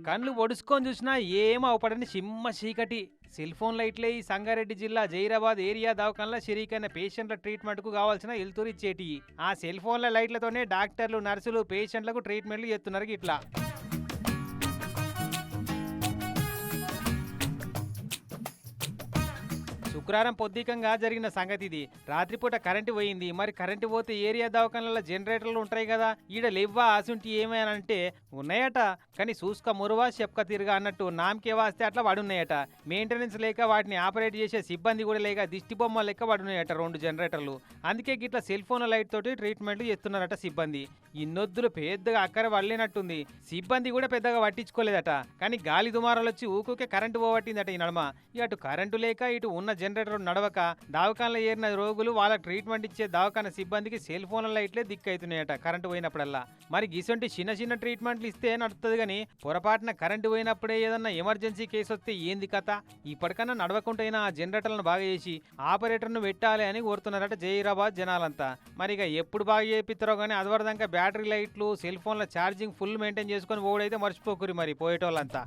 కళ్ళు ఒడుసుకొని చూసినా ఏం అవపడని సిమ్మ చీకటి. సెల్ ఫోన్ లైట్లే ఈ సంగారెడ్డి జిల్లా జైరాబాద్ ఏరియా దవాఖానలో షరీకైన పేషెంట్ల ట్రీట్మెంట్కు కావాల్సిన ఎలుతురు ఇచ్చేటి. ఆ సెల్ ఫోన్ల లైట్లతోనే డాక్టర్లు నర్సులు పేషెంట్లకు ట్రీట్మెంట్లు చేస్తున్నారు ఇట్లా. శుక్రవారం పొద్దుకంగా జరిగిన సంగతి ఇది. రాత్రిపూట కరెంటు పోయింది. మరి కరెంటు పోతే ఏరియా దవాఖానలో జనరేటర్లు ఉంటాయి కదా, ఈడ లేవ్వా ఆసుంటి ఏమేనంటే ఉన్నాయట. కానీ చూసుక మురువా చెప్పక తిరుగా అన్నట్టు నామకే వాస్తే అట్లా పడున్నాయట. మెయింటెనెన్స్ లేక వాటిని ఆపరేట్ చేసే సిబ్బంది కూడా లేక దిష్టి బొమ్మ లెక్క పడున్నాయట 2 జనరేటర్లు. అందుకే గిట్లా సెల్ ఫోన్ లైట్ తోటి ట్రీట్మెంట్ చేస్తున్నారట సిబ్బంది. ఇన్నొద్దులు పెద్దగా అక్కర పడలేనట్టుంది. సిబ్బంది కూడా పెద్దగా పట్టించుకోలేదట. కానీ గాలి దుమారాలు వచ్చి ఊకుకే కరెంటు పోగొట్టిందట ఈ నడమ. అటు కరెంటు లేక ఇటు ఉన్న జనరేటర్ నడవక దవాఖానలో ఏరిన రోగులు వాళ్ళకి ట్రీట్మెంట్ ఇచ్చే దవాఖాన సిబ్బందికి సెల్ ఫోన్ల లైట్లే దిక్కవుతున్నాయట కరెంటు పోయినప్పుడల్లా. మరి గిసొంటి చిన్న చిన్న ట్రీట్మెంట్లు ఇస్తే నడుస్తుంది కానీ పొరపాటున కరెంటు పోయినప్పుడే ఏదన్నా ఎమర్జెన్సీ కేసు వస్తే ఏంది కథ? ఇప్పటికన్నా నడవకుంటైనా ఆ జనరేటర్లను బాగా చేసి ఆపరేటర్ను పెట్టాలి అని కోరుతున్నారట జైరాబాద్ జనాలంతా. మరి ఇక ఎప్పుడు బాగా చేపిస్తారో కానీ అదివరదాకా బ్యాటరీ లైట్లు సెల్ ఫోన్ల ఛార్జింగ్ ఫుల్ మెయింటైన్ చేసుకొని ఓడైతే మర్చిపోకురి మరి పోయేటోళ్ళంతా.